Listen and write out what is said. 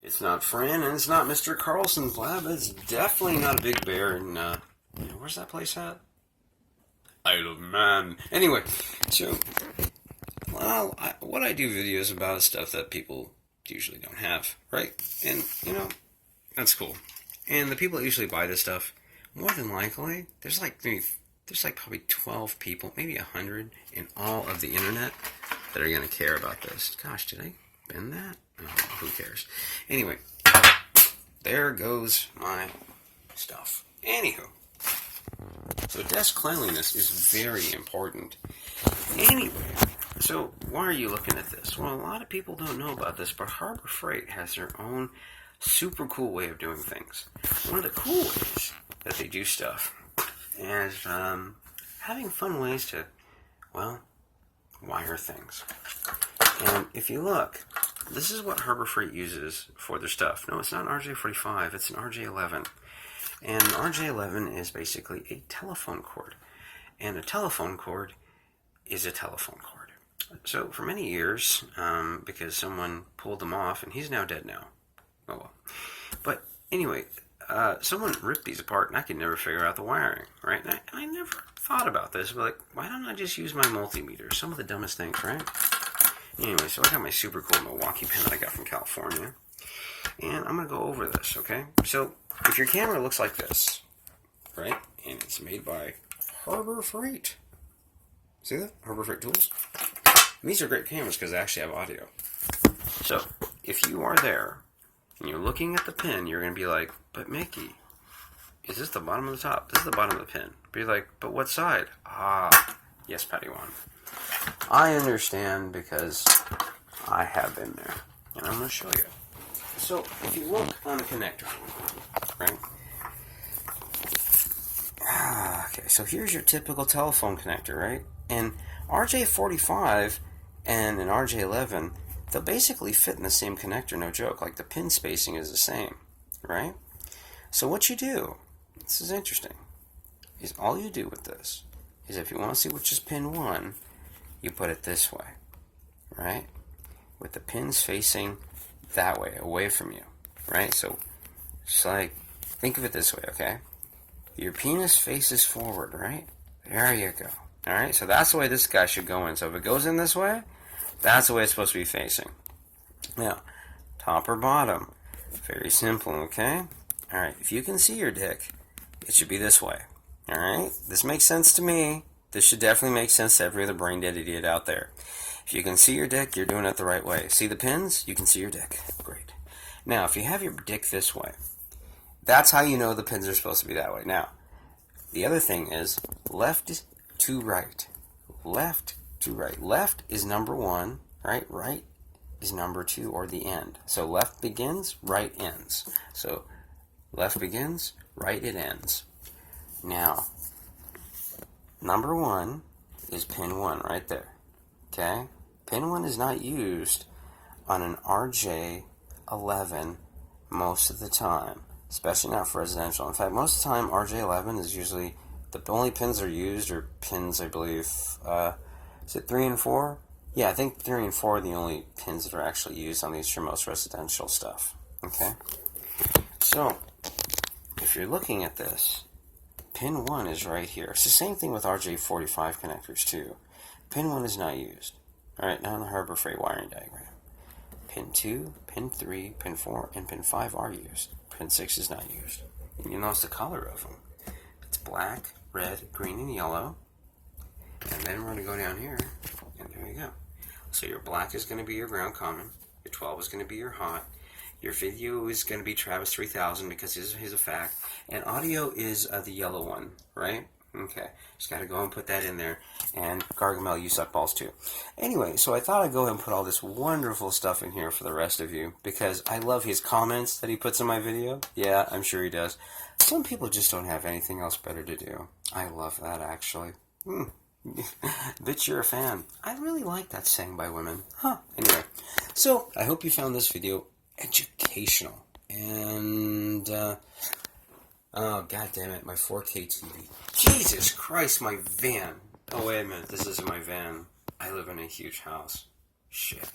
It's not Fran, and it's not Mr. Carlson's lab. It's definitely not a big bear. And where's that place at? Isle of Man. Anyway, so what I do videos about is stuff that people usually don't have, right? And that's cool. And the people that usually buy this stuff, more than likely, there's like probably 12 people, maybe 100 in all of the internet that are going to care about this. Gosh, did I bend that? Oh, who cares? Anyway, there goes my stuff. Anywho, so desk cleanliness is very important. Anyway, so why are you looking at this? Well, a lot of people don't know about this, but Harbor Freight has their own super cool way of doing things. One of the cool ways that they do stuff is having fun ways to, wire things. And if you look, this is what Harbor Freight uses for their stuff. No, it's not an RJ45, it's an RJ11. And an RJ11 is basically a telephone cord. And a telephone cord is a telephone cord. So for many years, because someone pulled them off, and he's now dead now. Oh well. But anyway, someone ripped these apart, and I could never figure out the wiring, right? And I never thought about this, but like, why don't I just use my multimeter? Some of the dumbest things, right? Anyway, so I got my super cool Milwaukee pen that I got from California, and I'm going to go over this, okay? So, if your camera looks like this, right, and it's made by Harbor Freight. See that? Harbor Freight tools. And these are great cameras because they actually have audio. So, if you are there, and you're looking at the pin, you're going to be like, but Mickey, is this the bottom of the top? This is the bottom of the pin. Be like, but what side? Ah, yes, Padawan. I understand because I have been there, and I'm going to show you. So, if you look on the connector, right? Okay, so here's your typical telephone connector, right? And RJ45 and an RJ11, they'll basically fit in the same connector, no joke. Like the pin spacing is the same, right? So what you do, this is interesting, is all you do with this is if you want to see which is pin 1, you put it this way, right? With the pins facing that way, away from you, right? So, just like, think of it this way, okay? Your penis faces forward, right? There you go. Alright, so that's the way this guy should go in. So if it goes in this way, that's the way it's supposed to be facing. Now, top or bottom, very simple, okay? Alright, if you can see your dick, it should be this way. Alright, this makes sense to me. This should definitely make sense to every other brain dead idiot out there. If you can see your dick, you're doing it the right way. See the pins? You can see your dick. Great. Now, if you have your dick this way, that's how you know the pins are supposed to be that way. Now, the other thing is left to right. Left to right. Left is number 1, right? Right is number 2, or the end. So left begins, right ends. So left begins, right it ends. Now, number 1 is pin 1 right there. Okay? Pin 1 is not used on an RJ11 most of the time, especially not for residential. In fact, most of the time, RJ11 is usually, the only pins are used are pins, I believe, is it 3 and 4? Yeah, I think 3 and 4 are the only pins that are actually used on these for most residential stuff. Okay? So, if you're looking at this, pin 1 is right here. It's the same thing with RJ45 connectors too. Pin 1 is not used. Alright, now in the Harbor Freight wiring diagram. Pin 2, pin 3, pin 4, and pin 5 are used. Pin 6 is not used. And you notice the color of them. It's black, red, green, and yellow. And then we're going to go down here, and there you go. So your black is going to be your ground common. Your 12 is going to be your hot. Your video is going to be Travis 3000 because he's a fact. And audio is the yellow one, right? Okay. Just got to go and put that in there. And Gargamel, you suck balls too. Anyway, so I thought I'd go ahead and put all this wonderful stuff in here for the rest of you because I love his comments that he puts in my video. Yeah, I'm sure he does. Some people just don't have anything else better to do. I love that, actually. Bitch, you're a fan. I really like that saying by women. Huh. Anyway, so I hope you found this video educational. And, oh, god damn it, my 4K TV. Jesus Christ, my van. Oh, wait a minute, this isn't my van. I live in a huge house. Shit.